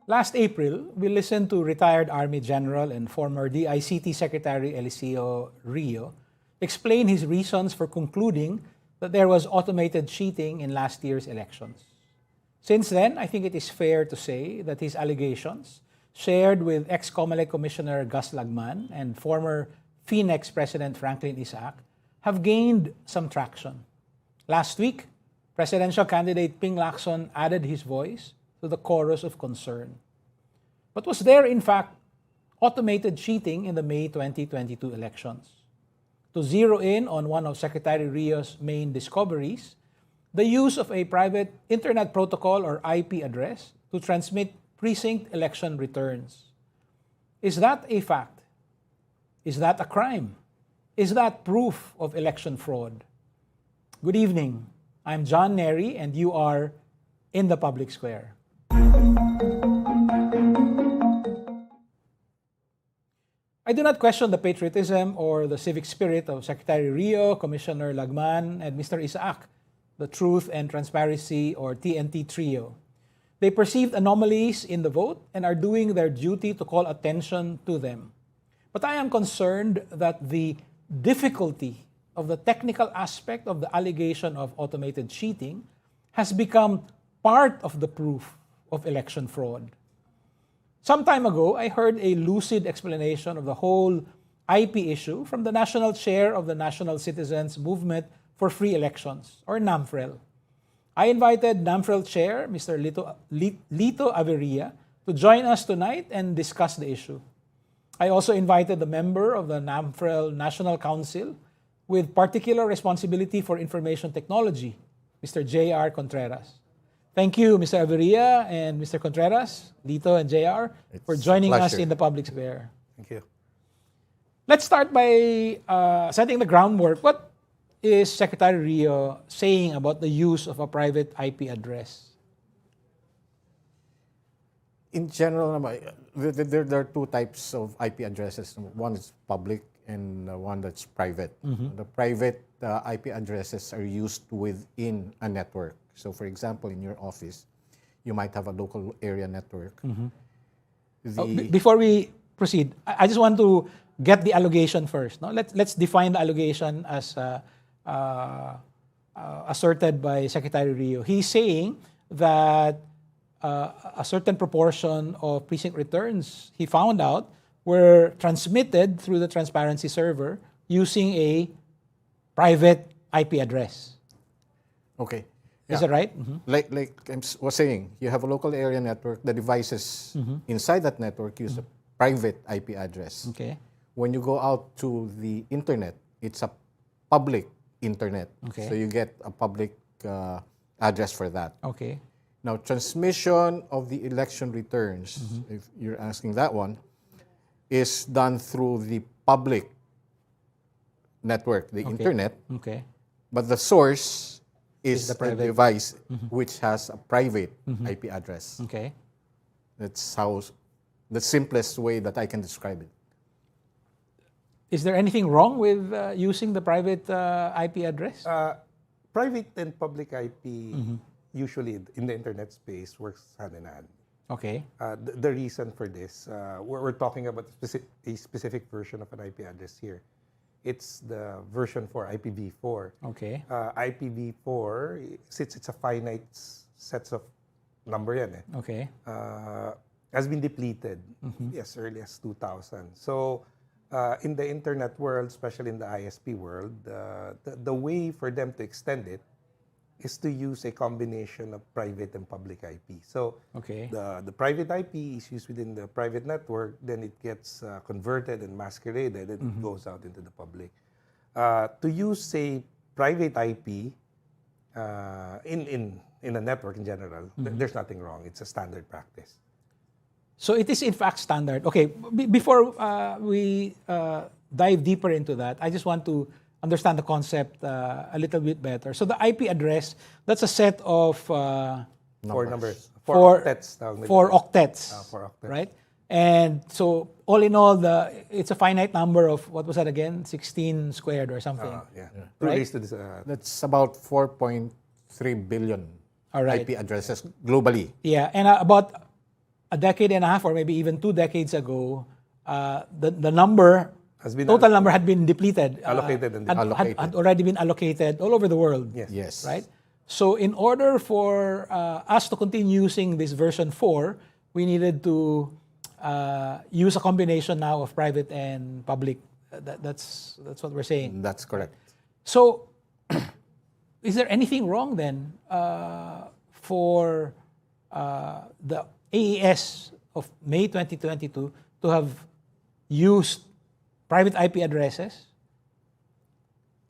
Last April, we listened to retired Army General and former DICT Secretary Eliseo Rio explain his reasons for concluding that there was automated cheating in last year's elections. Since then, I think it is fair to say that his allegations, shared with ex-COMELEC Commissioner Gus Lagman and former Finex President Franklin Isaac, have gained some traction. Last week, presidential candidate Ping Lacson added his voice to the chorus of concern. But was there, in fact, automated cheating in the May 2022 elections? To zero in on one of Secretary Rio's main discoveries, the use of a private internet protocol or IP address to transmit precinct election returns. Is that a fact? Is that a crime? Is that proof of election fraud? Good evening. I'm John Nery and you are in the Public Square. I do not question the patriotism or the civic spirit of Secretary Rio, Commissioner Lagman, and Mr. Isaac, the Truth and Transparency or TNT trio. They perceived anomalies in the vote and are doing their duty to call attention to them. But I am concerned that the difficulty of the technical aspect of the allegation of automated cheating has become part of the proof of election fraud. Some time ago, I heard a lucid explanation of the whole IP issue from the national chair of the National Citizens Movement for Free Elections, or Namfrel. I invited Namfrel Chair, Mr. Lito Averia, to join us tonight and discuss the issue. I also invited the member of the Namfrel National Council with particular responsibility for information technology, Mr. J.R. Contreras. Thank you, Mr. Averia and Mr. Contreras, Lito and J.R., for joining us in the Public Square. Thank you. Let's start by setting the groundwork. What is Secretary Rio saying about the use of a private IP address? In general, there are two types of IP addresses. One is public and one that's private. The private IP addresses are used within a network. So for example, in your office, you might have a local area network. Before we proceed, I just want to get the allegation first. No? Let's define the allegation as asserted by Secretary Rio. He's saying that a certain proportion of precinct returns he found out were transmitted through the transparency server using a private IP address. Okay. Is that right? Like I was saying, you have a local area network. The devices inside that network use a private IP address. Okay. When you go out to the internet, it's a public internet. Okay. So you get a public address for that. Okay. Now, transmission of the election returns, if you're asking that one, is done through the public network, the internet. Okay. But the source is the a device which has a private IP address. Okay. That's how the simplest way that I can describe it. Is there anything wrong with using the private IP address? Private and public IP usually in the internet space works hand in hand. Okay. The reason for this, we're talking about a specific version of an IP address here. It's the version for IPv4. Okay. IPv4, since it's a finite sets of number yan Okay. has been depleted as early as 2000. So in the internet world, especially in the ISP world, the way for them to extend it is to use a combination of private and public IP. So the private IP is used within the private network, then it gets converted and masqueraded, and it goes out into the public. To use, say, private IP in a network in general, there's nothing wrong. It's a standard practice. So it is in fact standard. Okay, before we dive deeper into that, I just want to understand the concept a little bit better. So the IP address, that's a set of Four numbers. Four octets. Four octets. Four octets. Right? And so all in all, it's a finite number of, what was that again? 16 squared or something. Right? That's about 4.3 billion IP addresses globally. Yeah, and about a decade and a half or maybe even 2 decades ago, the number, Has been total number had been depleted. allocated and Had already been allocated all over the world. Yes. Yes. Right? So in order for us to continue using this version 4, we needed to use a combination now of private and public. That's what we're saying. That's correct. So, is there anything wrong then for the AES of May 2022 to have used private IP addresses?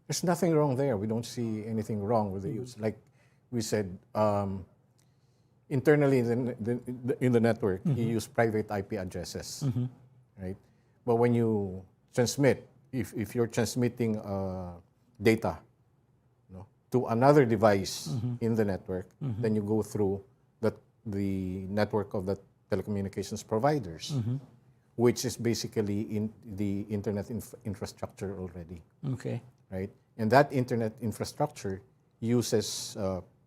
There's nothing wrong there. We don't see anything wrong with the use. Like we said, internally in the network, you use private IP addresses, right? But when you transmit, if you're transmitting data, to another device in the network, then you go through the network of the telecommunications providers, which is basically in the internet infrastructure already. Okay. Right? And that internet infrastructure uses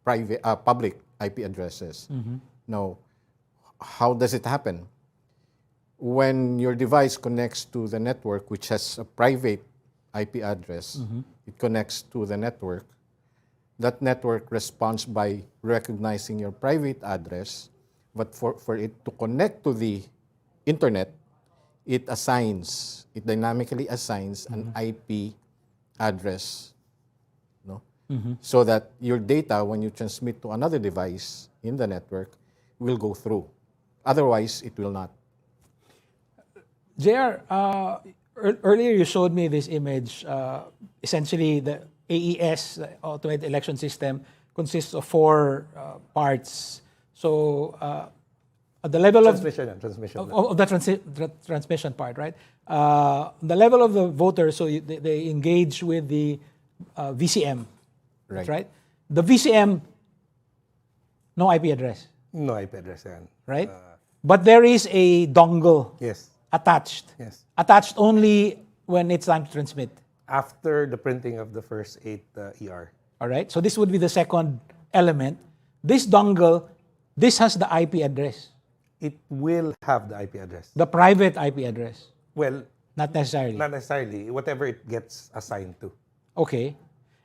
public IP addresses. Now, how does it happen? When your device connects to the network, which has a private IP address, it connects to the network. That network responds by recognizing your private address, but for it to connect to the internet, it dynamically assigns an IP address, so that your data, when you transmit to another device in the network, will go through. Otherwise, it will not. JR, earlier you showed me this image. Essentially, the AES, the Automated Election System, consists of 4 parts. So, at the level transmission. of the transmission part, right? The level of the voters, so they engage with the VCM, right? The VCM, no IP address, No IP address yan. right? But there is a dongle Yes. attached. Yes. Attached only when it's time to transmit. After the printing of the first 8 ER. All right? So this would be the second element. This dongle, this has the IP address, It will have the IP address. the private IP address, Well, not necessarily. not necessarily. Whatever it gets assigned to. Okay.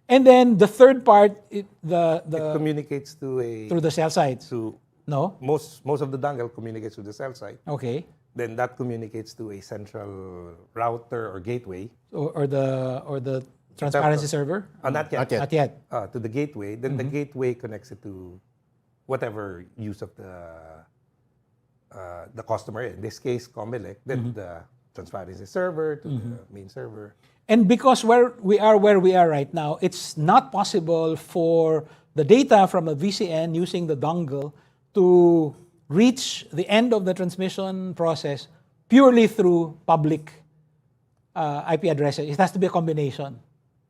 And then the third part, It the communicates to a... through the cell sites. to No? most of the dongle communicates to the cell site. Okay. Then that communicates to a central router or gateway. Or the transparency server? Not yet. Not yet. Not yet. To the gateway. Then the gateway connects it to whatever use of the customer. In this case, Comelec. Then the transparency server to the main server. And because where we are right now, it's not possible for the data from a VCN using the dongle to reach the end of the transmission process purely through public IP addresses. It has to be a combination.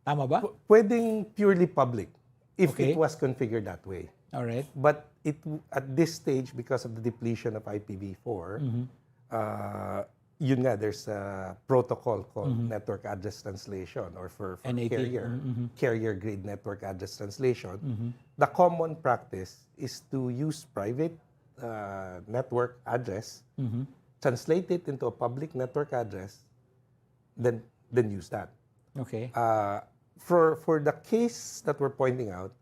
Tama ba? Pwedeng purely public if Okay. it was configured that way. All right. But at this stage, because of the depletion of IPv4, yun nga, there's a protocol called network address translation, or for NAT. carrier-grade network address translation. The common practice is to use private network address, translate it into a public network address, then use that. Okay. For the case that we're pointing out,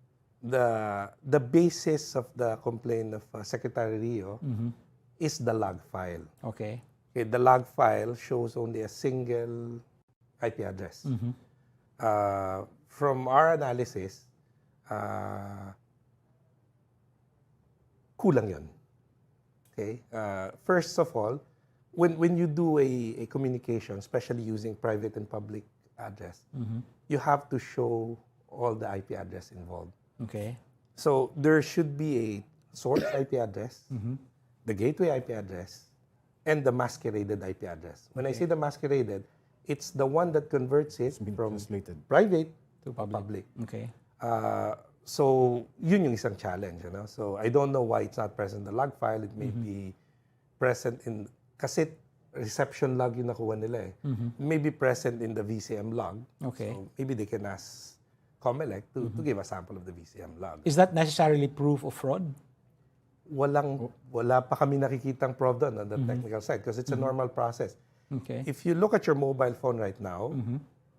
the basis of the complaint of Secretary Rio is the log file. Okay. Okay, the log file shows only a single IP address. From our analysis, kulang yun. Okay. First of all, when you do a communication, especially using private and public address, you have to show all the IP address involved. Okay. So there should be a source IP address, the gateway IP address, and the masqueraded IP address. When I say the masqueraded, it's the one that converts it from translated. private To public. Okay. So yun yung isang challenge, you know. So I don't know why it's not present in the log file. It may be present in, kasi reception log yung nakuha nila eh. It may be present in the VCM log. Okay. So maybe they can ask Comelec to give a sample of the VCM log. Is that necessarily proof of fraud? wala pa kami nakikitang problem on the technical side because it's a normal process. Okay. If you look at your mobile phone right now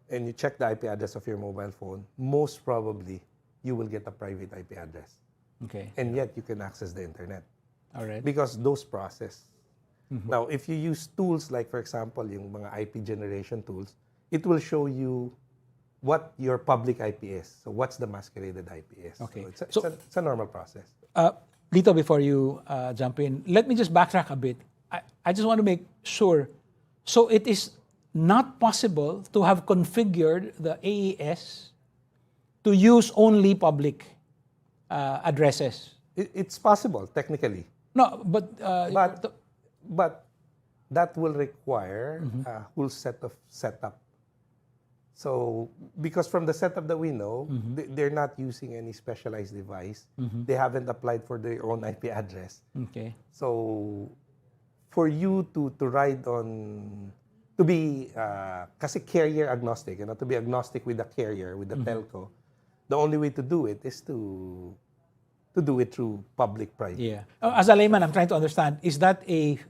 and you check the IP address of your mobile phone, most probably you will get a private IP address. Okay. And yet you can access the internet All right. because those process. Now, if you use tools like, for example, yung mga IP generation tools, it will show you what your public IP is. So what's the masqueraded IP is. Okay. So it's a normal process. Lito, before you jump in, let me just backtrack a bit. I just want to make sure. So it is not possible to have configured the AES to use only public addresses. It's possible, technically. No, but But that will require a whole set of setup. So, because from the setup that we know, they're not using any specialized device. They haven't applied for their own IP address. okay. So, for you to ride on, to be, kasi carrier agnostic, to be agnostic with the carrier, with the telco, the only way to do it is to do it through public-private. Yeah. As a layman, I'm trying to understand, is that a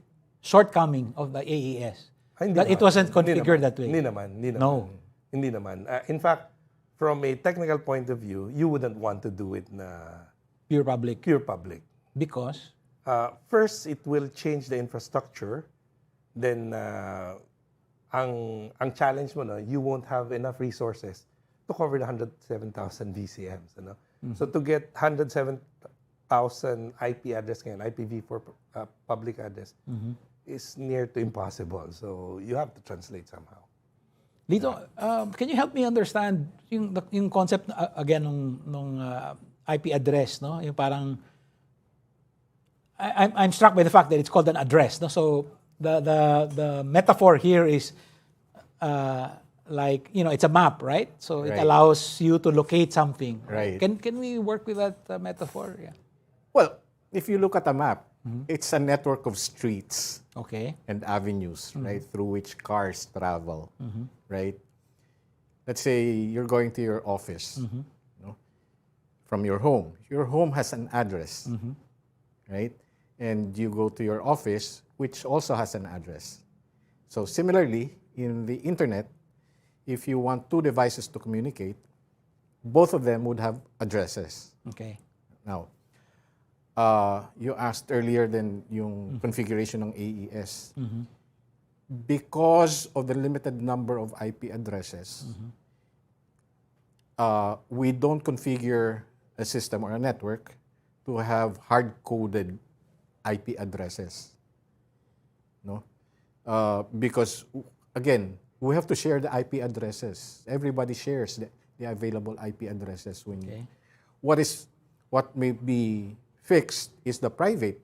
shortcoming of the AES? Hindi That it naman. wasn't Hindi configured naman. that way? Hindi naman. No. Hindi naman. In fact, from a technical point of view, you wouldn't want to do it na Pure public. pure public. Because? First, it will change the infrastructure. Then, ang challenge mo, no, you won't have enough resources to cover the 107,000 VCMs. Ano? So, to get 107,000 IP address ngayon, IPv4 public address, is near to impossible. So, you have to translate somehow. Lito, can you help me understand yung concept again nung IP address, no? Yung parang I'm struck by the fact that it's called an address, no? So the metaphor here is like, it's a map, right? So it Right. allows you to locate something. Right. Can we work with that metaphor? Yeah. Well, if you look at a map, it's a network of streets Okay. and avenues, right, through which cars travel, right? Let's say you're going to your office, from your home. Your home has an address, right? And you go to your office, which also has an address. So similarly, in the internet, if you want two devices to communicate, both of them would have addresses. Okay. Now, you asked earlier then yung configuration ng AES. Because of the limited number of IP addresses, we don't configure a system or a network to have hard-coded IP addresses. No? Because, again, we have to share the IP addresses. Everybody shares the available IP addresses. Okay. What may be fixed is the private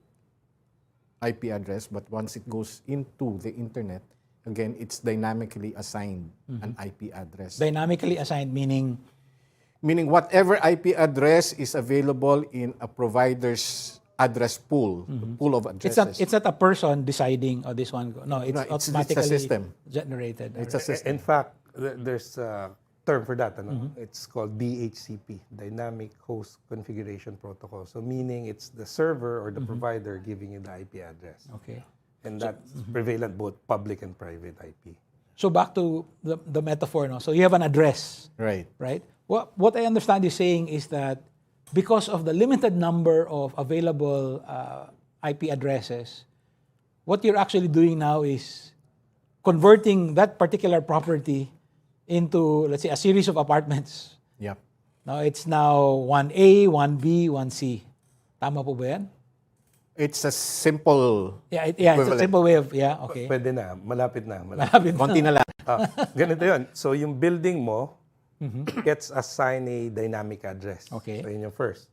IP address, but once it goes into the internet, again, it's dynamically assigned an IP address. Dynamically assigned meaning Meaning whatever IP address is available in a provider's address pool, pool of addresses. it's not a person deciding, oh, this one. No, it's No, it's a automatically system. generated. It's a system. In fact, there's a term for that. Ano? It's called DHCP, Dynamic Host Configuration Protocol. So meaning it's the server or the provider giving you the IP address. Okay. And that's prevalent both public and private IP. So back to the metaphor, no? So you have an address, Right. right? What I understand you saying is that because of the limited number of available IP addresses, what you're actually doing now is converting that particular property into, let's say, a series of apartments. Yep. Now it's now 1A, 1B, 1C. Tama po ba yan? It's a simple, Yeah, it's a Equivalent. simple way of, yeah, okay. Pwede na, malapit na. Malapit na. konti na lang. Ganito yun. So yung building mo gets assigned a dynamic address. Okay. So yun yung first.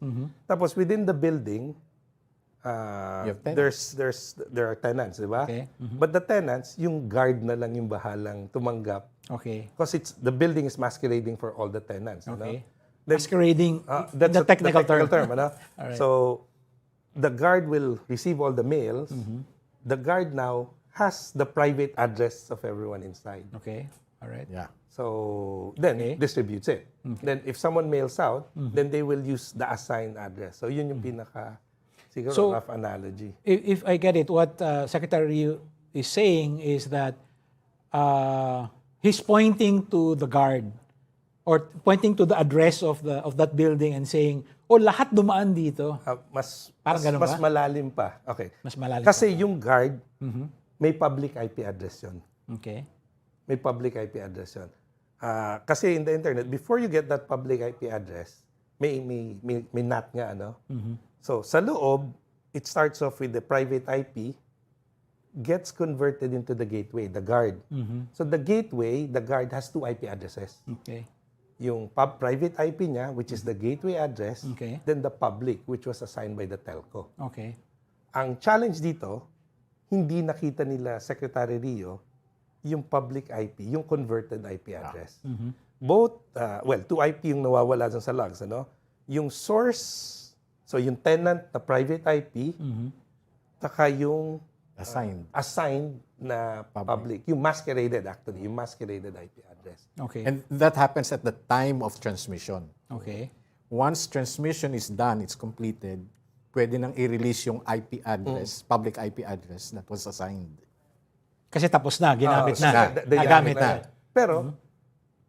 Tapos within the building, You have tenants. there are tenants, di ba? Okay. But the tenants, yung guard na lang yung bahalang tumanggap Okay. because the building is masquerading for all the tenants. Okay. Then, Masquerading, that's the technical term. ano? Alright. So, the guard will receive all the mails. The guard now has the private address of everyone inside. Okay, all right. Yeah. So, then Okay. distributes it. Then, if someone mails out, then they will use the assigned address. So, yun yung pinaka Siguro So, rough analogy. if I get it, what Secretary Rio is saying is that he's pointing to the guard or pointing to the address of that building and saying, "Oh, lahat dumaan dito." Parang ganun Mas ba? malalim pa. Okay. Mas malalim Kasi pa. yung guard, may public IP address yun. Okay. May public IP address yun. Kasi in the internet, before you get that public IP address, may NAT nga, ano? So, sa loob, it starts off with the private IP, gets converted into the gateway, the guard. So, the gateway, the guard has 2 IP addresses. Okay. Yung private IP niya, which is the gateway address, Okay. then the public, which was assigned by the telco. Okay. Ang challenge dito, hindi nakita nila Secretary Rio yung public IP, yung converted IP address. Both, 2 IP yung nawawala dyan sa logs, ano? Yung source, so yung tenant na private IP, saka yung assigned na public. Yung masqueraded actually, yung masqueraded IP address. Okay. And that happens at the time of transmission. Okay. Once transmission is done, it's completed, pwede nang i-release yung IP address, public IP address that was assigned. Kasi tapos na, ginamit na. Nagamit na. Pero,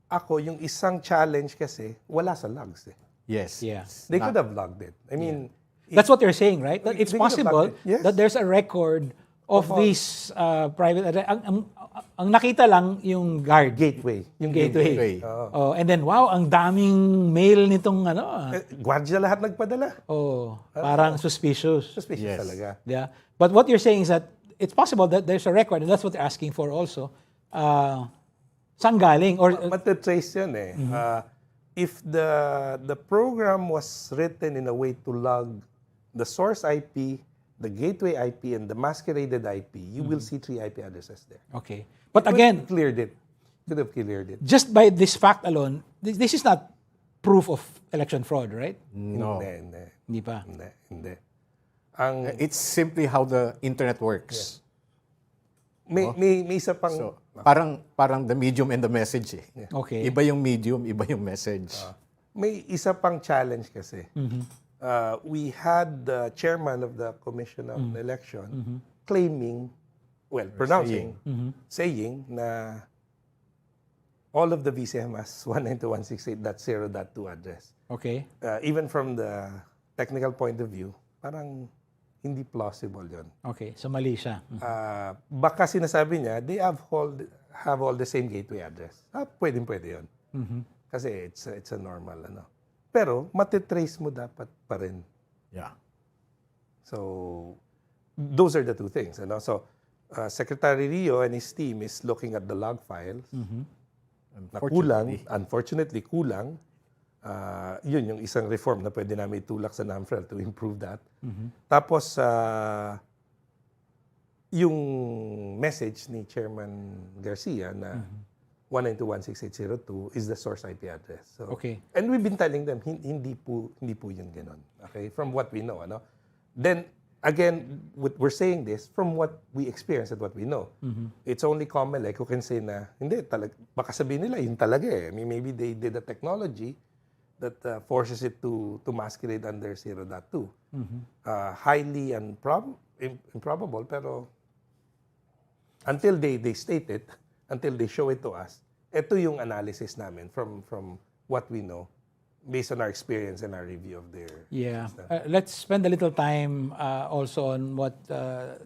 ako, yung isang challenge kasi, wala sa logs eh. Yes. Yeah. They could have logged it. I mean, That's what you're saying, right? That it's They could have possible logged it. Yes. that there's a record of these private address. Ang nakita lang yung guard. gateway. Yung gateway. Gateway. Oh, and then, wow, ang daming mail nitong Gwardiya lahat nagpadala. parang suspicious. Suspicious Yes. talaga. Yeah. But what you're saying is that it's possible that there's a record, and that's what they're asking for also. Saan galing? Or, Matatrace yun eh. If the program was written in a way to log the source IP, the gateway IP, and the masqueraded IP, you will see 3 IP addresses there. okay. But again, Could have cleared it. just by this fact alone, this is not proof of election fraud, right? No. Hindi pa. Hindi. It's simply how the internet works. May isa pang... So, parang the medium and the message eh. Okay. Iba yung medium, iba yung message. May isa pang challenge kasi. We had the chairman of the Commission on Election claiming, pronouncing, saying na all of the VCM has 192.168.0.2 address. Okay. Even from the technical point of view, parang hindi plausible yon. Okay. So mali siya. Baka sinasabi niya, they have all the same gateway address. Pwede yun. Kasi it's a normal, ano. Pero, matitrace mo dapat pa rin. Yeah. So, those are the 2 things, ano. So, Secretary Rio and his team is looking at the log files. Na kulang, unfortunately, kulang. Yun yung isang reform na pwede namin itulak sa Namfrel to improve that. Tapos, yung message ni Chairman Garcia na 192.168.0.2 is the source IP address. So, Okay. And we've been telling them, hindi po yun ganun. Okay? From what we know, ano? Then, again, we're saying this from what we experience and what we know. It's only Comelec who can say na, hindi, baka sabihin nila, yun talaga eh. I mean, maybe they did a technology that forces it to masquerade under 0.2. Highly improbable, pero until they state it, until they show it to us, ito yung analysis namin from what we know based on our experience and our review of their system. Let's spend a little time also on what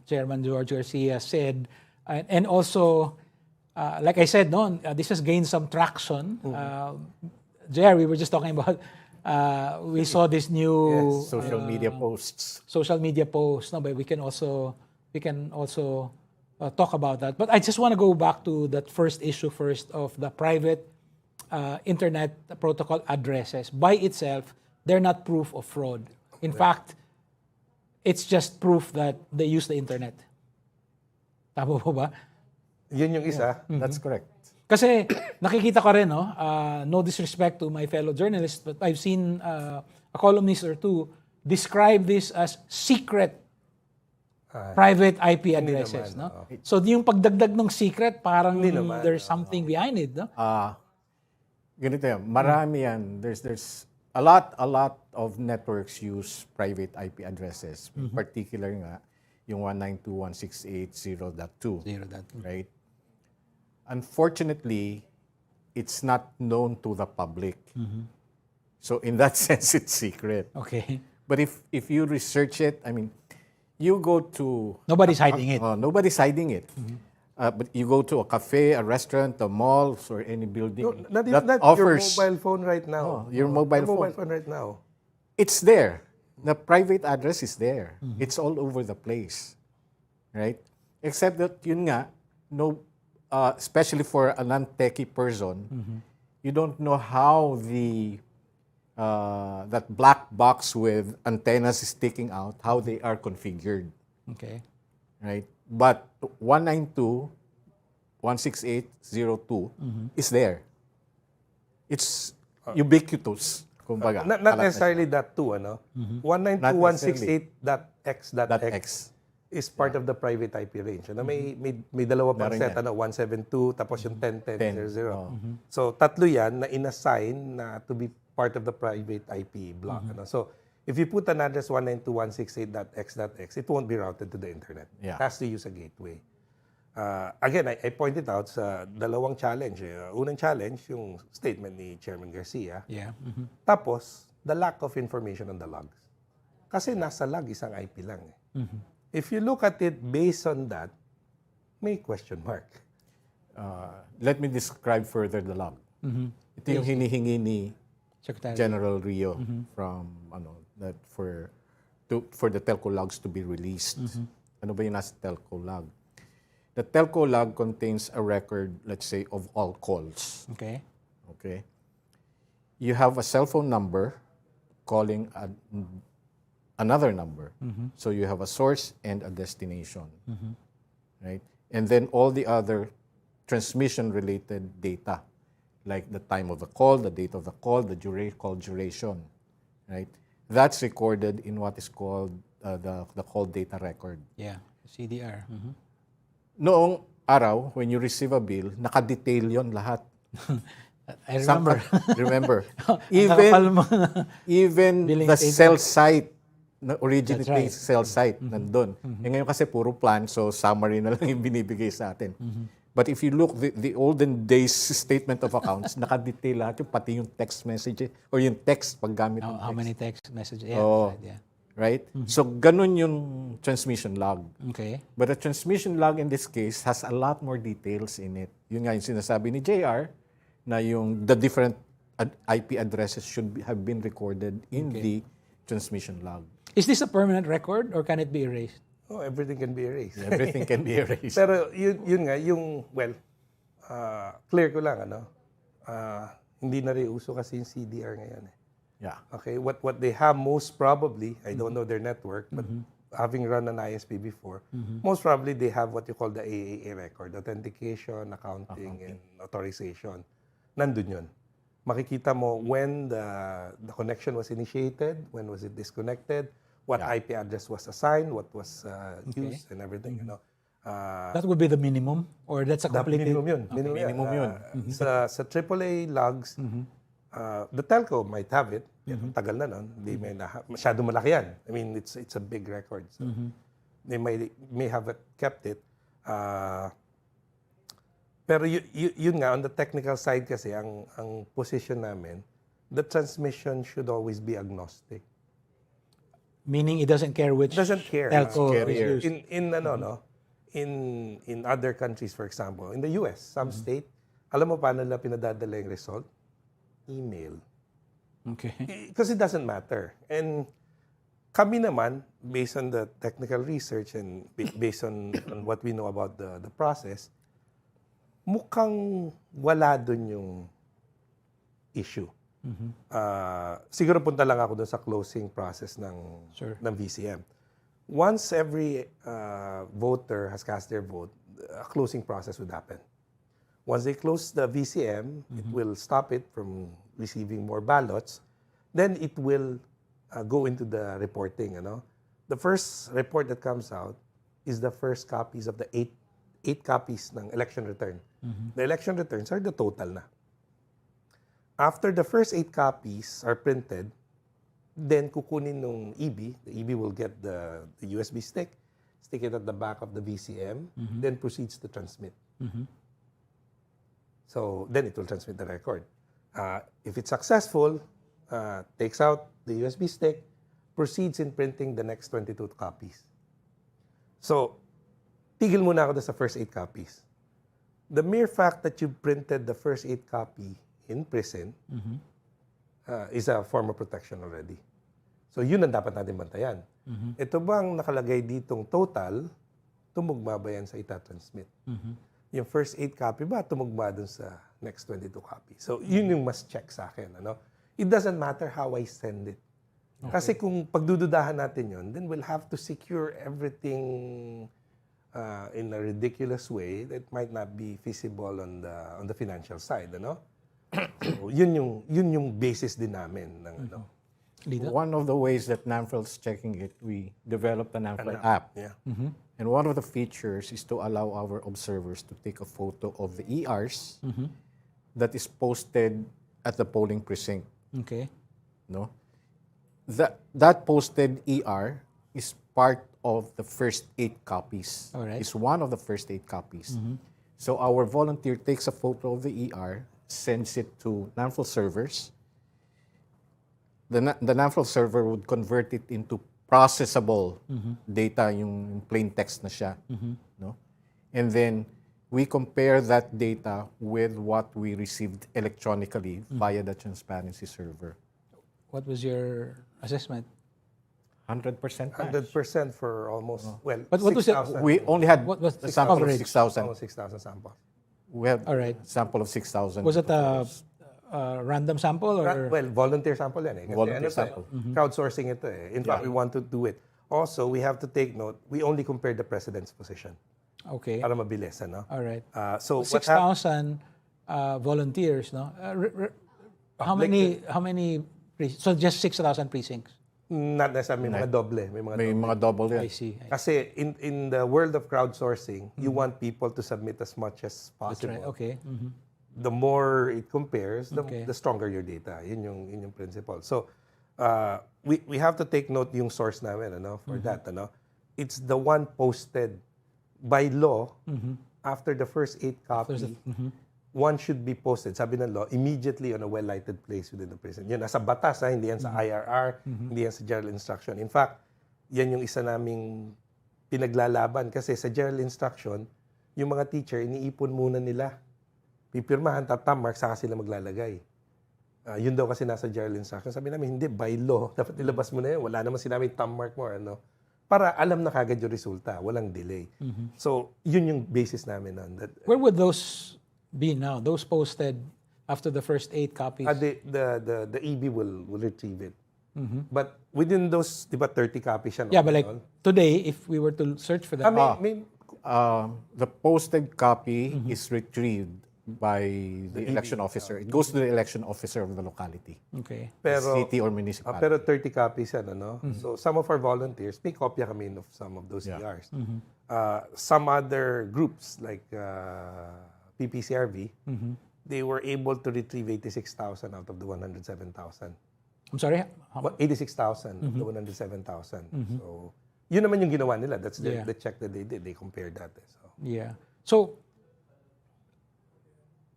Chairman George Garcia said. And also, like I said, this has gained some traction. JR, we were just talking about, we saw this new Social media posts. Social media posts, but we can also talk about that. But I just want to go back to that first issue first of the private internet protocol addresses. By itself, they're not proof of fraud. In fact, it's just proof that they use the internet. Tama po ba? Yun yung isa. That's correct. Kasi nakikita ko rin, no disrespect to my fellow journalists, but I've seen a columnist or 2 describe this as secret private IP addresses. naman, So yung pagdagdag ng secret, parang naman, there's something behind it. No? Ganito yan, marami yan. There's a lot of networks use private IP addresses. In particular nga, yung 192.168.0.2. 0.2. Right? Unfortunately, it's not known to the public. So in that sense, it's secret. Okay. But if you research it, I mean, you go to... Nobody's hiding it. Nobody's hiding it. But you go to a cafe, a restaurant, a mall, or any building No, not that even that. offers... Your mobile phone right now. your mobile phone. Right now. It's there. The private address is there. It's all over the place. Right? Except that yun nga, no, especially for a non-techie person, you don't know how that black box with antennas sticking out, how they are configured. Okay. Right? But 192.168.0.2 is there. It's ubiquitous. Kumbaga, Not necessarily that too, ano? 192.168.x.x is part of the private IP range. Ano, may dalawa pang Meron set, yan. ano, 172, tapos yung 10.10.0.0. Oh. So, tatlo yan na inassign na to be part of the private IP block. Ano? So, if you put an address 192.168.x.x, it won't be routed to the internet. Yeah. It has to use a gateway. Again, I pointed out sa dalawang challenge. Unang challenge, yung statement ni Chairman Garcia. Yeah. Tapos, the lack of information on the logs. Kasi nasa log isang IP lang. If you look at it based on that, may question mark. Let me describe further the log. Ito yung hinihingi ni Secretary. General Rio from that for the telco logs to be released. Ano ba yung nasa telco log? The telco log contains a record, let's say, of all calls. Okay. Okay. You have a cell phone number calling another number. So you have a source and a destination. Right? And then all the other transmission-related data, like the time of the call, the date of the call, the call duration. Right? That's recorded in what is called the call data record. Yeah. CDR. Noong araw, when you receive a bill, naka-detail yon lahat. I remember. Remember. Nakapal mo. even Billing the statement. cell site, na originating That's right. cell site, nandun. Eh ngayon kasi puro plan, so summary na lang yung binibigay sa atin. But if you look, the olden days statement of accounts, naka-detail lahat yung pati yung text message or yung text paggamit ng How text. many text messages? Yeah. Oh. That's right, yeah. Right? So, ganun yung transmission log. Okay. But the transmission log in this case has a lot more details in it. Yun nga yung sinasabi ni JR na the different IP addresses should have been recorded in the transmission log. Is this a permanent record or can it be erased? Oh, everything can be erased. Everything can be erased. Pero yun nga, clear ko lang, hindi na rin uso kasi yung CDR ngayon. Yeah. Okay, what they have most probably, I don't know their network, but having run an ISP before, most probably they have what you call the AAA record, authentication, accounting, and authorization. Nandun yun. Makikita mo when the connection was initiated, when was it disconnected, what IP address was assigned, what was used, and everything, That would be the minimum or that's a complete... minimum yun. Okay. Minimum yun. Sa AAA logs, the telco might have it. Tagal na nun. Hindi masyado malaki yan. I mean, it's a big record. So they may have kept it. Pero yun nga, on the technical side kasi, ang position namin, the transmission should always be agnostic. Meaning it doesn't care which Doesn't care. telco Carrier. is used. In other countries, for example, in the US, some state, alam mo paano nila pinadadala yung result? Email. Okay. Because it doesn't matter. And kami naman, based on the technical research and based on what we know about the process, mukhang wala dun yung issue. Siguro punta lang ako dun sa closing process ng VCM. Once every voter has cast their vote, a closing process would happen. Once they close the VCM, it will stop it from receiving more ballots. Then it will go into the reporting. The first report that comes out is the first copies of the eight copies ng election return. The election returns are the total na. After the first 8 copies are printed, then kukunin nung EB, the EB will get the USB stick, stick it at the back of the VCM, then proceeds to transmit. So then it will transmit the record. If it's successful, takes out the USB stick, proceeds in printing the next 22 copies. So, tigil muna ako sa first 8 copies. The mere fact that you printed the first 8 copy in prison is a form of protection already. So, yun ang dapat natin bantayan. Ito bang nakalagay ditong total, tumugma ba yan sa itatransmit? Yung first 8 copy ba, tumugma dun sa next 22 copy? So, yun yung must check sa akin. Ano? It doesn't matter how I send it. Okay. Kasi kung pagdududahan natin yun, then we'll have to secure everything in a ridiculous way that might not be feasible on the financial side. Ano? So, yun yung basis din namin ng ano. Lito? One of the ways that Namfrel's checking it, we developed an Namfrel app. Yeah. And one of the features is to allow our observers to take a photo of the ERs that is posted at the polling precinct. Okay. No? That posted ER is part of the first 8 copies. All right. It's one of the first 8 copies. So our volunteer takes a photo of the ER, sends it to Namfrel servers. The Namfrel server would convert it into processable data, yung plain text na siya. No? And then we compare that data with what we received electronically via the transparency server. What was your assessment? 100% match. 100% for almost, well, But what was it? 6,000. We only had What was a the sample of coverage? 6,000. Almost 6,000 samples. We had All right. a sample of 6,000. Was it a random sample or? Well, volunteer sample yan eh. Kasi Volunteer to eh, sample. Crowdsourcing ito eh. In fact, we want to do it. Also, we have to take note, we only compared the president's position Okay. para mabilis, ano? All right. So, what happened? 6,000 volunteers, no? How many so just 6,000 precincts? Not necessarily, may mga doble. May mga May doble. mga double yan. I see. Kasi in the world of crowdsourcing, you want people to submit as much as That's possible. right. Okay. The more it compares, Okay. the stronger your data. Yun yung principle. So, we have to take note yung source namin, ano, for that, ano. It's the one posted by law after the first 8 copies. One should be posted, sabi ng law, immediately on a well-lighted place within the prison. Yun, nasa batas, ha? Hindi yan sa IRR, hindi yan sa general instruction. In fact, yan yung isa naming pinaglalaban kasi sa general instruction, yung mga teacher, iniipon muna nila. Pipirmahan, tatammark, saka sila maglalagay. Yun daw kasi nasa general instruction. Sabi namin, hindi, by law, dapat ilabas mo na yun. Wala naman sinabing thumbmark mo, ano. Para alam na kagad yung resulta, walang delay. So, yun yung basis namin nun. That, Where would those be now? Those posted after the first 8 copies? the EB will retrieve it. But within those, di ba, 30 copies siya. Yeah, but like today, if we were to search for that, The posted copy is retrieved by the election officer. It goes to the election officer of the locality, okay. pero, city or municipality. pero 30 copies yan, ano? So, some of our volunteers, may kopya kami of some of those ERs. Some other groups, like PPCRV, they were able to retrieve 86,000 out of the 107,000. I'm sorry? 86,000 of the 107,000. So, yun naman yung ginawa nila. That's Yeah. the check that they did. They compared that. So, Yeah. So,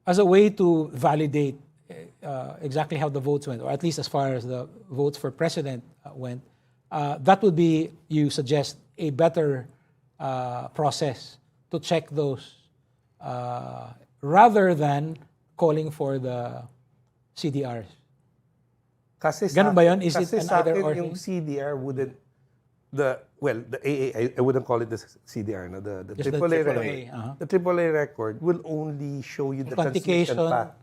as a way to validate exactly how the votes went, or at least as far as the votes for president went, that would be, you suggest, a better process to check those rather than calling for the CDRs. kasi Ganun ba yun? Is it kasi an sa either akin, or yung thing? CDR wouldn't, the AA, I wouldn't call it the CDR, no? The Just the AAA, AAA, the AAA record will only show you the transmission Authentication, path,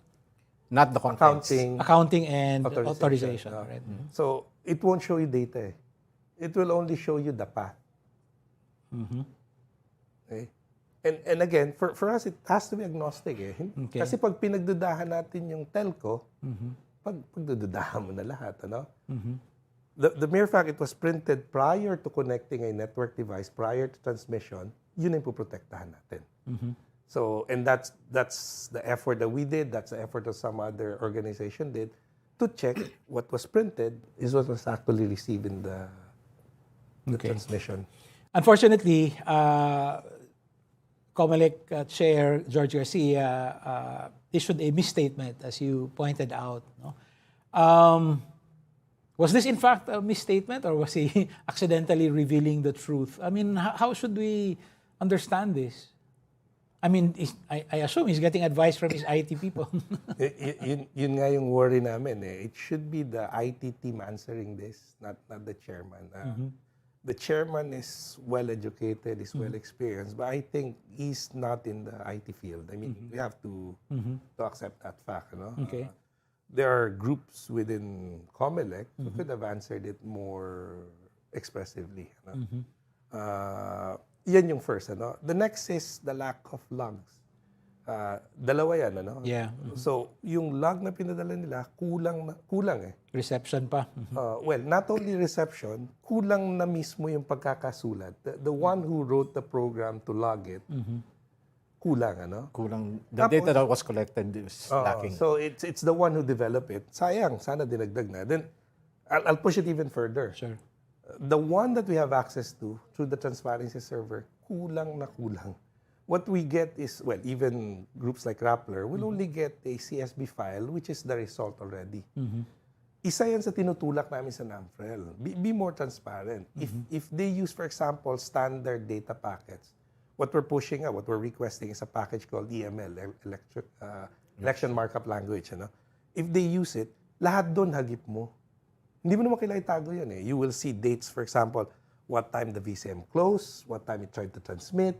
Not the contents. accounting, accounting and authorization. no? Right? So, it won't show you data. It will only show you the path. Okay? And again, for us, it has to be agnostic. Eh. Okay. Kasi pag pinagdudahan natin yung telco, pagdududahan mo na lahat. Ano? The mere fact it was printed prior to connecting a network device, prior to transmission, yun ang puprotektahan natin. So, and that's the effort that we did, that's the effort that some other organization did to check what was printed is what was actually received in the transmission. Unfortunately, COMELEC Chair George Garcia issued a misstatement, as you pointed out. No? Was this in fact a misstatement, or was he accidentally revealing the truth? I mean, how should we understand this? I mean, I assume he's getting advice from his IT people. Yun nga yung worry namin eh. It should be the IT team answering this, not the chairman. The chairman is well educated, is well experienced, but I think he's not in the IT field. I mean, we have to accept that fact. You know? Okay. There are groups within COMELEC who could have answered it more expressively. You know? Yan yung first. Ano? The next is the lack of logs. Dalawa yan. Ano? Yeah. So, yung log na pinadala nila, kulang eh. Reception pa. Well, not only reception, kulang na mismo yung pagkakasulat. The one who wrote the program to log it, kulang, ano? Kulang. The data that was collected is lacking. So, it's the one who developed it. Sayang, sana dinagdag na. Then, I'll push it even further. Sure. The one that we have access to through the transparency server, kulang na kulang. What we get is, well, even groups like Rappler will only get a CSV file, which is the result already. Isa yan sa tinutulak namin sa Namfrel. Be more transparent. If they use, for example, standard data packets, what we're pushing out, what we're requesting is a package called EML, Election Markup Language. Ano? If they use it, lahat doon hagip mo. Hindi mo naman kailangan itago yan eh. You will see dates, for example, what time the VCM closed, what time it tried to transmit,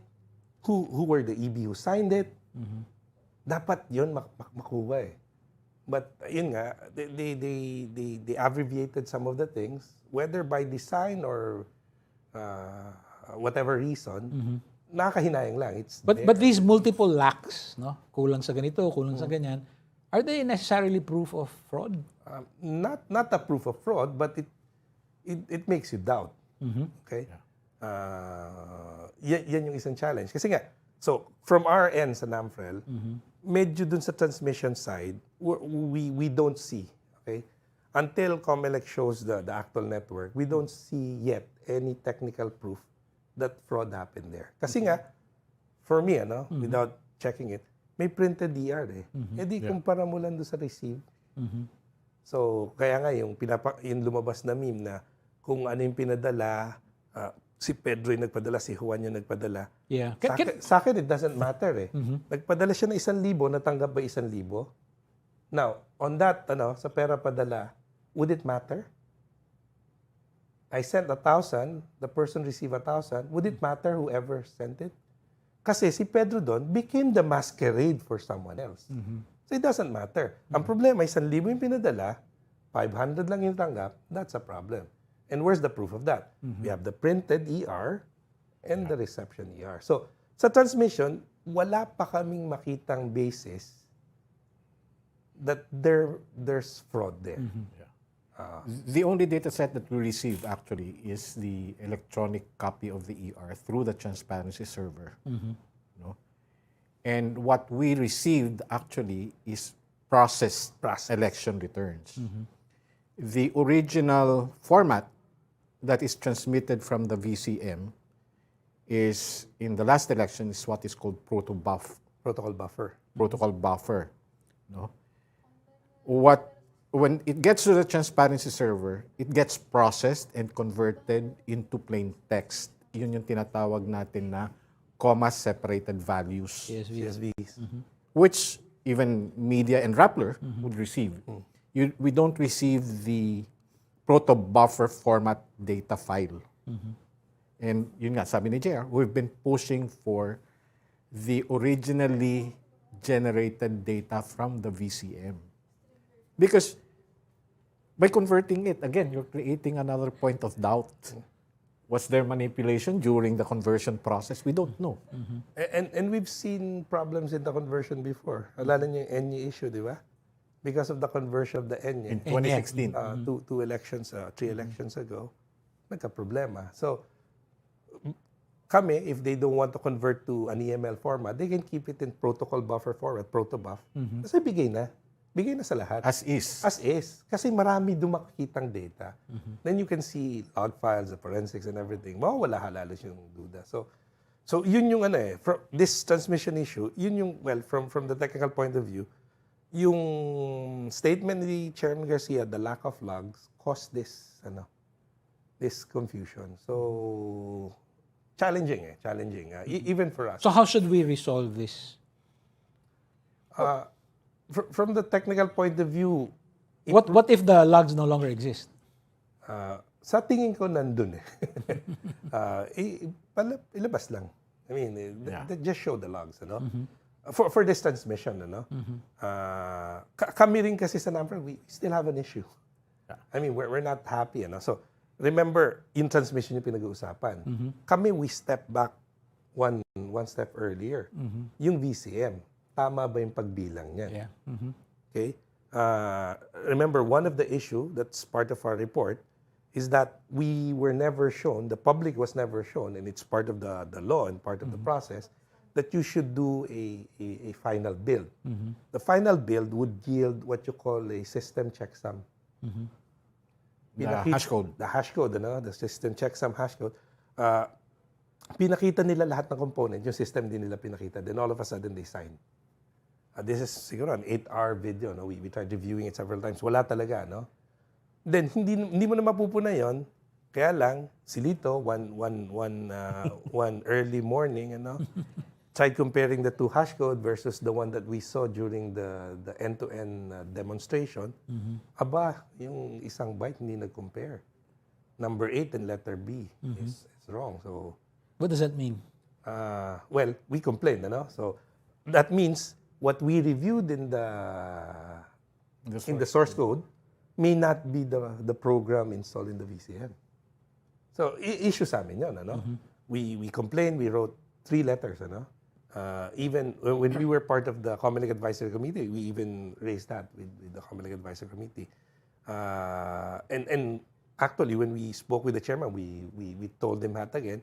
who were the EB who signed it. Dapat yun makuha eh. But yun nga, they abbreviated some of the things, whether by design or whatever reason, nakakahinayang lang. But these multiple lacks, no? Kulang sa ganito, kulang sa ganyan, are they necessarily proof of fraud? Not a proof of fraud, but it makes you doubt. Okay? Yan yung isang challenge. Kasi nga, so from our end sa Namfrel, medyo dun sa transmission side, we don't see. Okay? Until COMELEC shows the actual network, we don't see yet any technical proof that fraud happened there. Kasi nga, for me, without checking it, may printed DR eh. E di kumpara mo lang doon sa receive. So, kaya nga yung lumabas na meme na kung ano yung pinadala, si Pedro yung nagpadala, si Juan yung nagpadala. Yeah. Sa akin, it doesn't matter eh. Nagpadala siya ng 1,000, natanggap ba 1,000? Now, on that, sa pera padala, would it matter? I sent 1,000, the person received 1,000, would it matter whoever sent it? Kasi si Pedro doon became the masquerade for someone else. So it doesn't matter. Ang problema, 1,000 yung pinadala, 500 lang yung tanggap, that's a problem. And where's the proof of that? We have the printed ER and the reception ER. So sa transmission, wala pa kaming makitang basis that there's fraud there. The only data set that we receive actually is the electronic copy of the ER through the transparency server. No? And what we received actually is processed election returns. The original format that is transmitted from the VCM is, in the last election, is what is called Protocol buffer. Protocol buffer. No? When it gets to the transparency server, it gets processed and converted into plain text. Yun yung tinatawag natin na comma-separated values. CSVs. Which even media and Rappler would receive. We don't receive the proto-buffer format data file. And yun nga, sabi ni JR, we've been pushing for the originally generated data from the VCM. Because by converting it, again, you're creating another point of doubt. Was there manipulation during the conversion process? We don't know. And we've seen problems in the conversion before. Alala niyo yung ENY issue, di ba? Because of the conversion of the ENY. In 2016. Two elections, 3 elections ago, nagka-problema. So, kami, if they don't want to convert to an EML format, they can keep it in protocol buffer format, protobuf. Kasi bigay na. Bigay na sa lahat. As is. As is. Kasi marami doon makikitang data. Then you can see log files, the forensics and everything. Mawawala halalos yung duda. So yun yung from this transmission issue, yun yung, well, from the technical point of view, yung statement ni Chairman Garcia, the lack of logs, caused this confusion. So, challenging. Even for us. So how should we resolve this? From the technical point of view, What if the logs no longer exist? sa tingin ko nandun ilabas lang. I mean, just show the logs, for this transmission, kami rin kasi sa Namfrel, we still have an issue. I mean, we're not happy, So, remember, yung transmission yung pinag-uusapan. Kami, we step back one step earlier. Yung VCM, tama ba yung pagbilang niya? Yeah. Okay? Remember, one of the issue that's part of our report is that we were never shown, the public was never shown, and it's part of the law and part of the process, that you should do a final build. The final build would yield what you call a system checksum. The hash code. The hash code, the system checksum hash code. Pinakita nila lahat ng component, yung system din nila pinakita. Then all of a sudden, they sign. This is siguro an 8-hour video. We tried reviewing it several times. Wala talaga, Then, hindi mo na mapupuna yon. Kaya lang, si Lito, one early morning, tried comparing the two hash code versus the one that we saw during the end-to-end demonstration. Aba, yung isang byte hindi nag-compare. Number 8 and letter B is wrong. So, What does that mean? well, we complained, So, that means what we reviewed in the source code may not be the program installed in the VCM. So, issue sa amin yun, We complained, we wrote 3 letters, even when we were part of the Comelec Advisory Committee, we even raised that with the Comelec Advisory Committee. And actually, when we spoke with the chairman, we told him that again.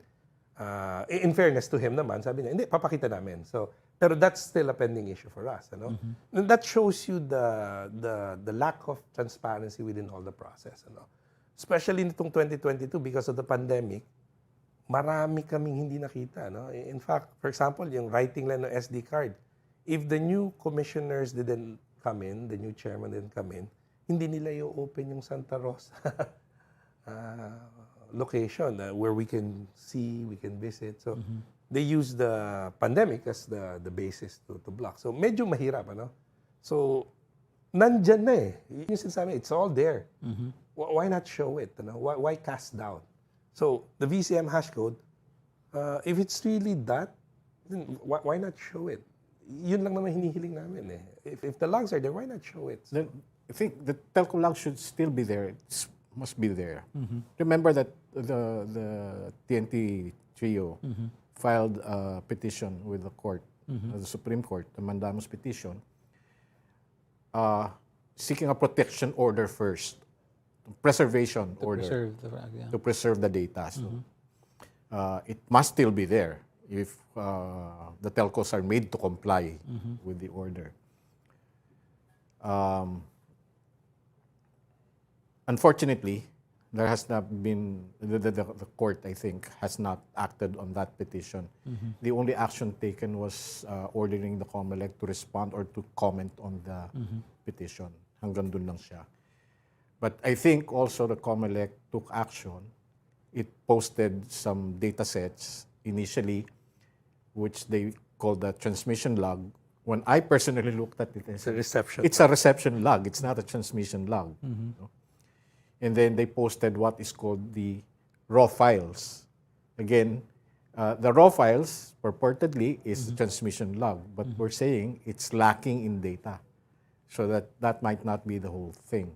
In fairness to him naman, sabi niya, hindi, papakita namin. So, pero that's still a pending issue for us. And that shows you the lack of transparency within all the process. Especially nitong 2022, because of the pandemic, marami kaming hindi nakita. In fact, for example, yung writing lang ng SD card, if the new commissioners didn't come in, the new chairman didn't come in, hindi nila i-open yung Santa Rosa location where we can see, we can visit. So, they use the pandemic as the basis to block. So, medyo mahirap, So, nandyan na Yung sinasabi, it's all there. Why not show it? Why cast doubt? So, the VCM hash code, if it's really that, then why not show it? Yun lang naman hinihiling namin If the logs are there, why not show it? Then, I think the telco log should still be there. It must be there. Remember that the TNT trio filed a petition with the court, the Supreme Court, the mandamus petition, seeking a protection order first, preservation order to preserve the data. So, it must still be there if the telcos are made to comply with the order. Unfortunately, there has not been, the court, I think, has not acted on that petition. The only action taken was ordering the Comelec to respond or to comment on the petition. Hanggang dun lang siya. But I think also the Comelec took action. It posted some data sets initially, which they called the transmission log. When I personally looked at it, It's a reception. It's a reception log. It's not a transmission log. And then they posted what is called the raw files. Again, the raw files purportedly is the transmission log, but we're saying it's lacking in data. So that might not be the whole thing.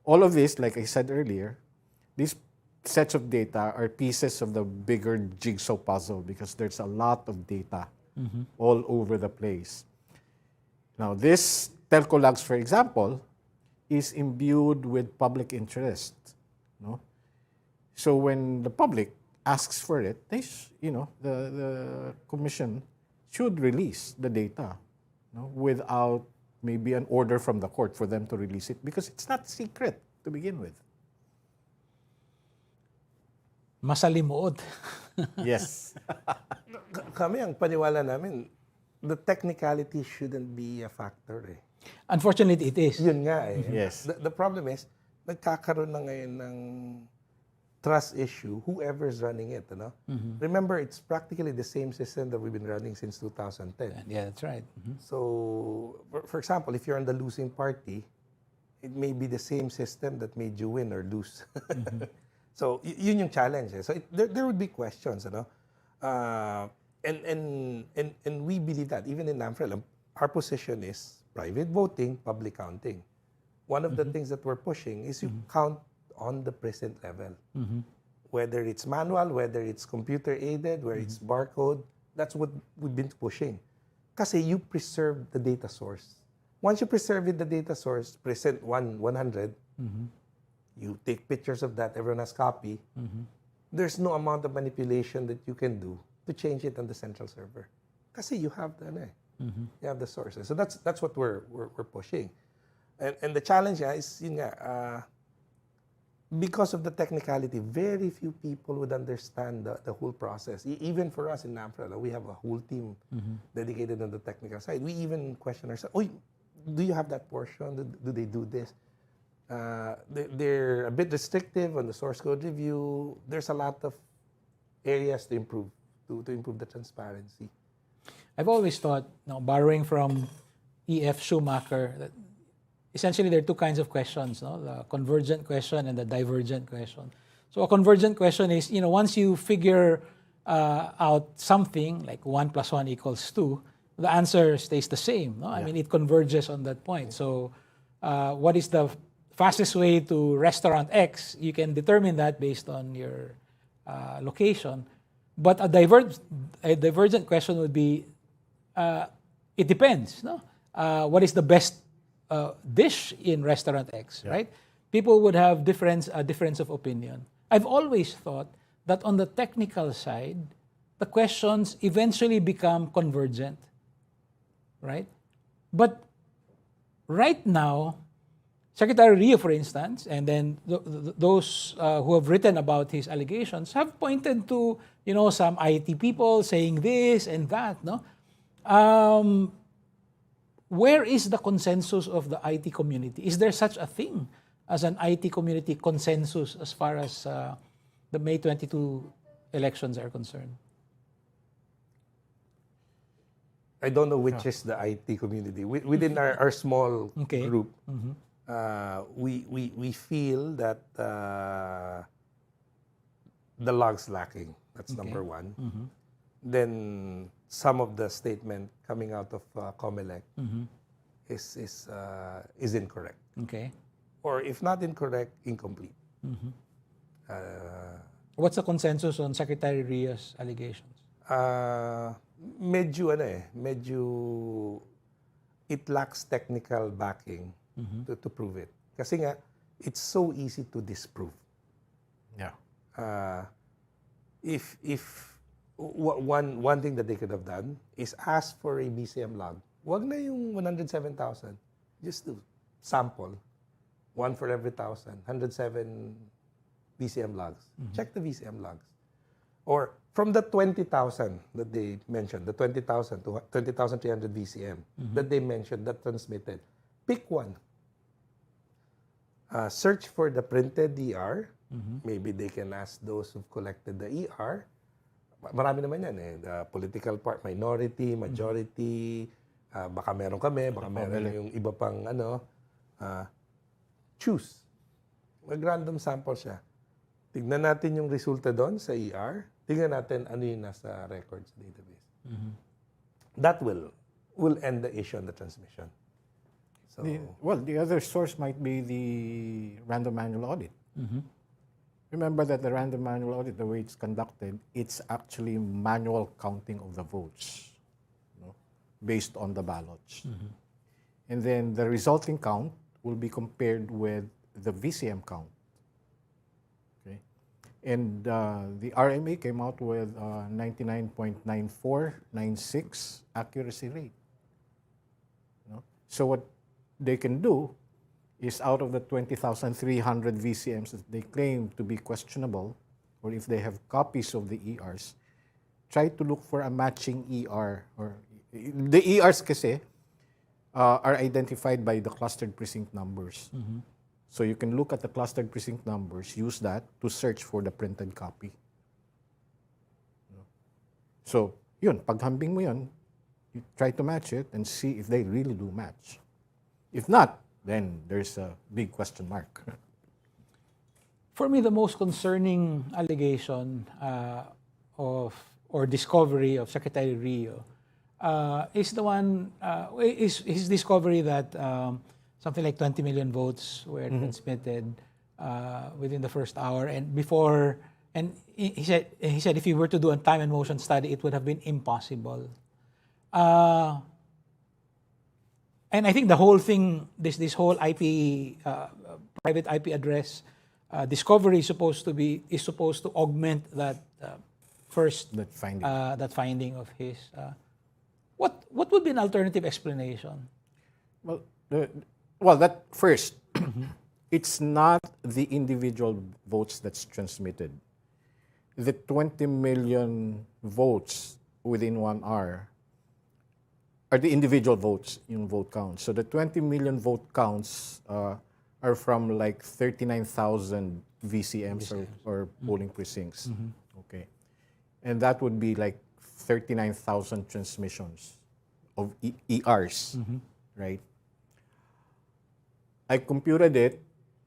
All of this, like I said earlier, these sets of data are pieces of the bigger jigsaw puzzle because there's a lot of data all over the place. Now, this telco logs, for example, is imbued with public interest. No? So when the public asks for it, the commission should release the data, without maybe an order from the court for them to release it, because it's not secret to begin with. Masalimuot. Yes. Kami, ang paniwala namin, the technicality shouldn't be a factor eh. Unfortunately, it is. Yun nga eh. Yes. The problem is, nagkakaroon na ngayon ng trust issue, whoever's running it. Remember, it's practically the same system that we've been running since 2010. Yeah, that's right. So, for example, if you're on the losing party, it may be the same system that made you win or lose. So, yun yung challenge. Eh. So, there would be questions, and we believe that, even in Namfrel, our position is private voting, public counting. One of the things that we're pushing is you count on the present level. Whether it's manual, whether it's computer-aided, whether it's barcode, that's what we've been pushing. Kasi you preserve the data source. Once you preserve the data source, present 100, you take pictures of that, everyone has copy, there's no amount of manipulation that you can do to change it on the central server. Kasi you have you have the sources. So that's what we're pushing. And the challenge is, yun nga, because of the technicality, very few people would understand the whole process. Even for us in Namfrel, we have a whole team dedicated on the technical side. We even question ourselves, do you have that portion? Do they do this? They're a bit restrictive on the source code review. There's a lot of areas to improve, to improve the transparency. I've always thought, borrowing from E.F. Schumacher, that essentially there are two kinds of questions, the convergent question and the divergent question. So a convergent question is, once you figure out something like 1 + 1 = 2, the answer stays the same. I mean, it converges on that point. So what is the fastest way to restaurant X? You can determine that based on your location. But a divergent question would be, it depends. What is the best dish in restaurant X, right? People would have a difference of opinion. I've always thought that on the technical side, the questions eventually become convergent, right? But right now, Secretary Rio, for instance, and then those who have written about his allegations have pointed to, some IT people saying this and that, where is the consensus of the IT community? Is there such a thing as an IT community consensus as far as the May 22 elections are concerned? I don't know which is the IT community. Within our small group, we feel that the logs lacking. That's number one. Then some of the statement coming out of COMELEC is incorrect. Okay. Or if not incorrect, incomplete. What's the consensus on Secretary Rio's allegations? Medyo it lacks technical backing to prove it. Kasi nga, it's so easy to disprove. Yeah. If one thing that they could have done is ask for a BCM log. Wag na yung 107,000. Just to sample. 1 for every 1,000. 107 BCM logs. Check the BCM logs. Or from the 20,000 that they mentioned, the 20,000 to 20,300 BCM that they mentioned that transmitted, pick one. Search for the printed ER. Maybe they can ask those who've collected the ER. Marami naman yan eh. The political part, minority, majority, baka meron kami, baka meron yung iba pang choose. Mag-random sample siya. Tignan natin yung resulta doon sa ER. Tignan natin ano yung nasa records database. That will end the issue on the transmission. So, the other source might be the random manual audit. Remember that the random manual audit, the way it's conducted, it's actually manual counting of the votes, based on the ballots. And then the resulting count will be compared with the VCM count. Okay? And the RMA came out with 99.9496 accuracy rate. No? So what they can do is out of the 20,300 VCMs that they claim to be questionable, or if they have copies of the ERs, try to look for a matching ER. Or the ERs kasi are identified by the clustered precinct numbers. So you can look at the clustered precinct numbers, use that to search for the printed copy. So, yun, paghambing mo yun, you try to match it and see if they really do match. If not, then there's a big question mark. For me, the most concerning allegation or discovery of Secretary Rio is the one, is his discovery that something like 20 million votes were transmitted within the first hour, and before, and he said if he were to do a time and motion study, it would have been impossible. And I think the whole thing, this whole IP, private IP address discovery is supposed to augment that that finding of his. What would be an alternative explanation? Well, that first, it's not the individual votes that's transmitted. The 20 million votes within 1 hour are the individual votes in vote count. So the 20 million vote counts are from like 39,000 VCMs or polling precincts. Okay. And that would be like 39,000 transmissions of ERs, right? I computed it,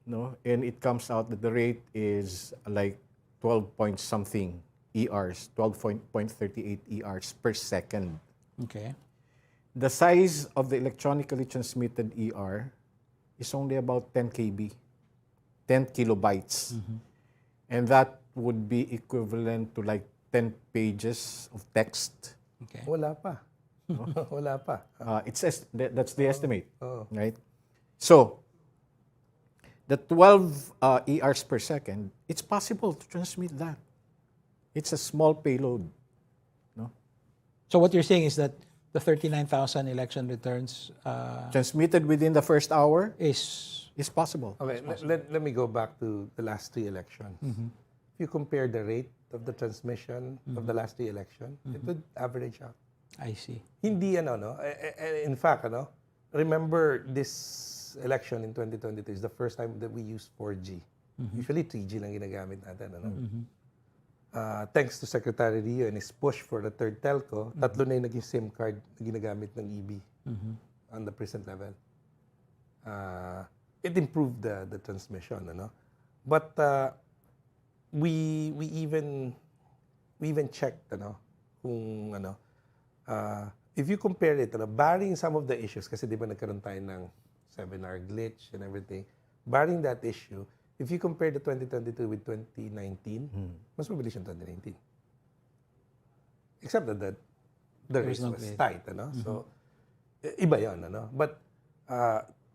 and it comes out that the rate is like 12 point something ERs, 12.38 ERs per second. Okay. The size of the electronically transmitted ER is only about 10 KB, 10 kilobytes. And that would be equivalent to like 10 pages of text. Okay. Wala pa. Wala pa. That's the estimate, right? So, the 12 ERs per second, it's possible to transmit that. It's a small payload. No? So what you're saying is that the 39,000 election returns transmitted within the first hour is possible. Okay, let me go back to the last 3 elections. If you compare the rate of the transmission of the last 3 elections, it would average out. I see. Hindi no? In fact, remember this election in 2022 is the first time that we used 4G. Usually 3G lang ginagamit natin, thanks to Secretary Rio and his push for the third telco, tatlo na yung naging SIM card na ginagamit ng EB on the present level. It improved the transmission, But we even checked, kung if you compare it, barring some of the issues, kasi di ba nagkaroon tayo ng 7-hour glitch and everything, barring that issue, if you compare the 2022 with 2019, mas mabilis yung 2019. Except that the race was tight, So, iba yun, But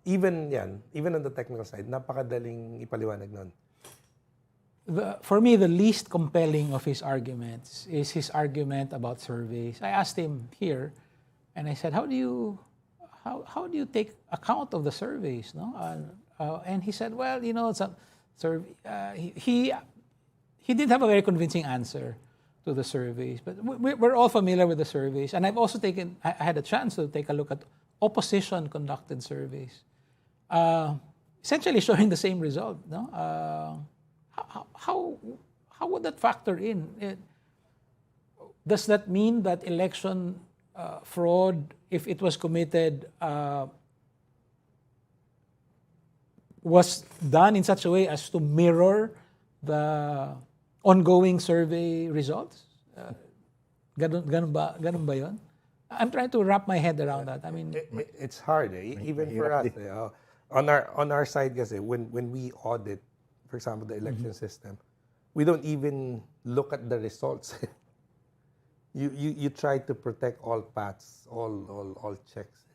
even on the technical side, napakadaling ipaliwanag nun. For me, the least compelling of his arguments is his argument about surveys. I asked him here, and I said, "How do you take account of the surveys?" No, and he said, "Well, he did have a very convincing answer to the surveys, but we're all familiar with the surveys, and I've also I had a chance to take a look at opposition conducted surveys, essentially showing the same result. No." How would that factor in? Does that mean that election fraud, if it was committed, was done in such a way as to mirror the ongoing survey results? Ganun ba yun? I'm trying to wrap my head around that. I mean, it's hard, even for us. On our side, kasi when we audit, for example, the election system, we don't even look at the results. You try to protect all paths, all checks,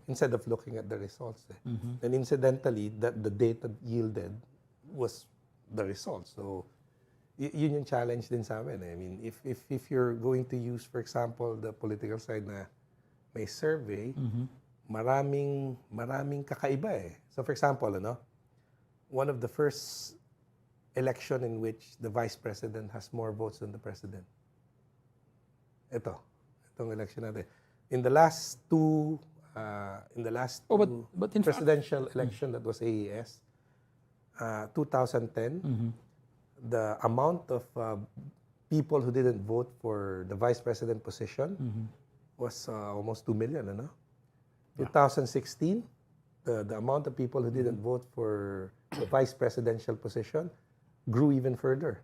instead of looking at the results. And incidentally, that the data yielded was the results. So yun yung challenge din sa amin. I mean, if you're going to use, for example, the political side na may survey, maraming kakaiba eh. So for example, one of the first election in which the vice president has more votes than the president. Itong election natin. In the last two but in fact- presidential election that was AES, 2010, the amount of people who didn't vote for the vice president position was almost 2 million, 2016, the amount of people who didn't vote for the vice presidential position grew even further.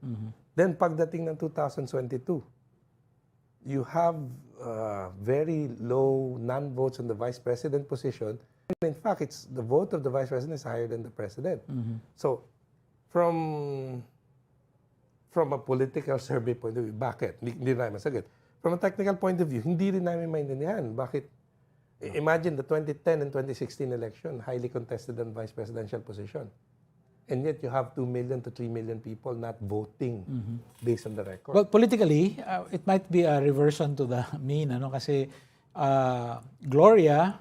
Then pagdating ng 2022, you have very low non-votes on the vice president position. In fact, the vote of the vice president is higher than the president. So, from a political survey point of view, bakit? Hindi namin masagot. From a technical point of view, hindi rin namin maintindihan. Bakit? Imagine the 2010 and 2016 election, highly contested on vice presidential position. And yet you have 2 million to 3 million people not voting based on the record. Well, politically, it might be a reversion to the mean, kasi Gloria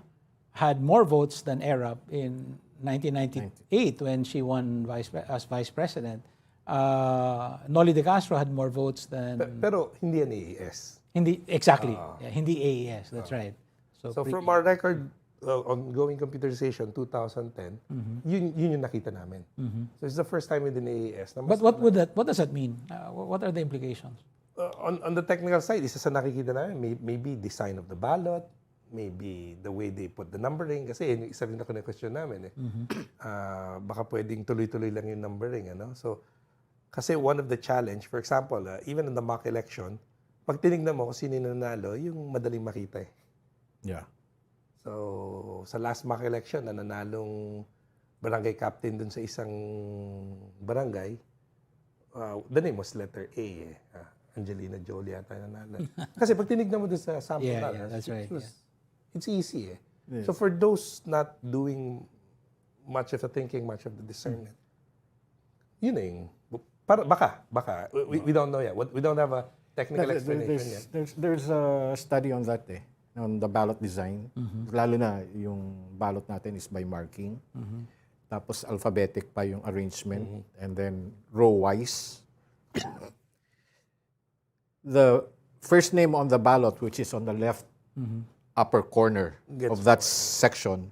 had more votes than Erap in 1998 when she won as vice president. Noli de Castro had more votes than... Pero hindi yan AES. Hindi, exactly. Hindi AES, that's right. So from our record, ongoing computerization, 2010, yun yung nakita namin. So it's the first time within AES. But what does that mean? What are the implications? On the technical side, isa sa nakikita namin, maybe design of the ballot, maybe the way they put the numbering. Kasi isa rin ako na question namin. Baka pwedeng tuloy-tuloy lang yung numbering. So, kasi one of the challenge, for example, even in the mock election, pag tinignan mo kung sino yung nanalo, yung madaling makita eh. Yeah. So, sa last mock election, na nanalong barangay captain dun sa isang barangay, the name was letter A eh. Angelina Jolie yata nanalo. Kasi pag tinignan mo dun sa sample that's right. It's easy eh. Yes. So for those not doing much of the thinking, much of the discernment, yun eh. Baka. We don't know yet. We don't have a technical explanation yet. There's a study on that on the ballot design. Lalo na yung ballot natin is by marking. Tapos alphabetic pa yung arrangement. And then row-wise. The first name on the ballot, which is on the left upper corner Gets of that section,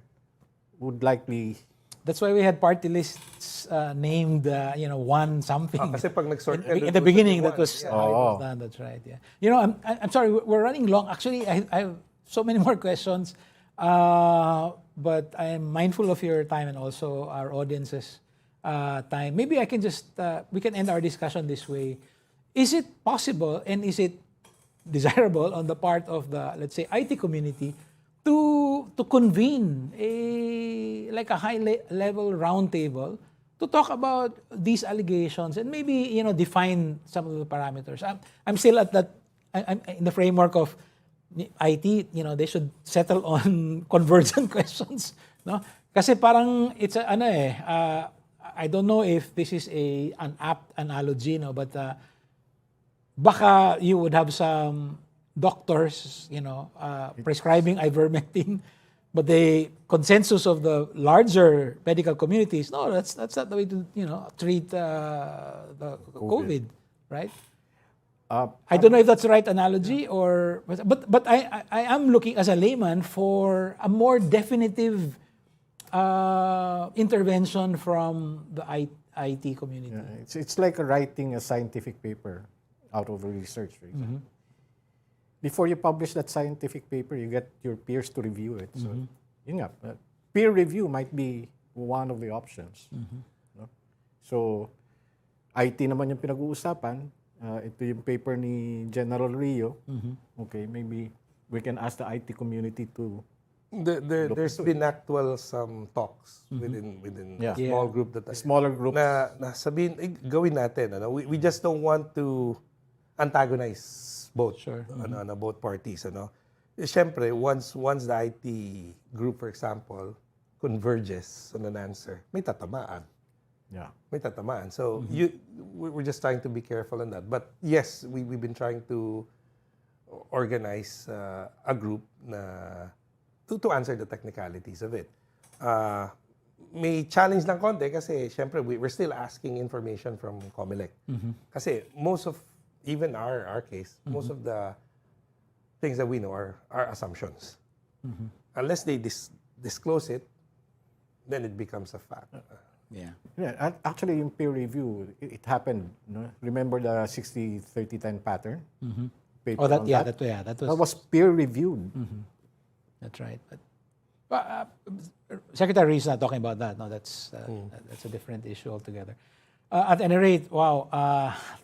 would likely... That's why we had party lists named, one something. Kasi pag nag-sort In the beginning, that was how it was done. That's right. Yeah. I'm sorry. We're running long. Actually, I have so many more questions, but I am mindful of your time and also our audience's time. Maybe I can we can end our discussion this way. Is it possible and is it desirable on the part of the, let's say, IT community to convene a high-level roundtable to talk about these allegations and maybe define some of the parameters? I'm still at that. I'm in the framework of IT. They should settle on convergent questions. No, kasi parang it's I don't know if this is an apt analogy, but baka you would have some doctors, prescribing ivermectin, but the consensus of the larger medical communities, no, that's not the way to treat the COVID, right? I don't know if that's the right analogy but I am looking as a layman for a more definitive intervention from the IT community. Yeah, it's like writing a scientific paper out of a research, for example. Before you publish that scientific paper, you get your peers to review it. So, peer review might be one of the options. No? So, IT naman yung pinag-uusapan. Ito yung paper ni General Rio. Okay, maybe we can ask the IT community to There's been actual some talks within a small group smaller group na sabihin, gawin natin. We just don't want to antagonize both both parties. Siyempre, once the IT group, for example, converges on an answer, may tatamaan. Yeah. may tatamaan. So we're just trying to be careful on that. But yes, we've been trying to organize a group to answer the technicalities of it. May challenge lang konti kasi syempre we're still asking information from COMELEC. Kasi most of, even our case, most of the things that we know are assumptions. Unless they disclose it, then it becomes a fact. Yeah. Yeah, and actually, yung peer review, it happened. No? Remember the 60-30-10 pattern? Paper Oh, that on yeah, that? that That was peer reviewed. That's right. But Secretary is not talking about that. No, that's a different issue altogether. At any rate, wow.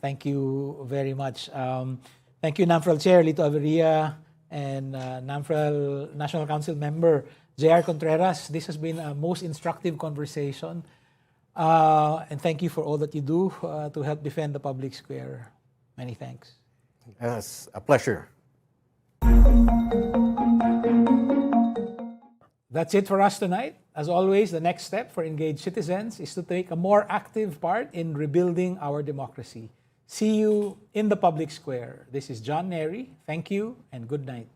Thank you very much. Thank you, Namfrel Chair Lito Averia and Namfrel National Council Member J.R. Contreras. This has been a most instructive conversation. And thank you for all that you do to help defend the public square. Many thanks. It's a pleasure. That's it for us tonight. As always, the next step for engaged citizens is to take a more active part in rebuilding our democracy. See you in the public square. This is John Nery. Thank you and good night.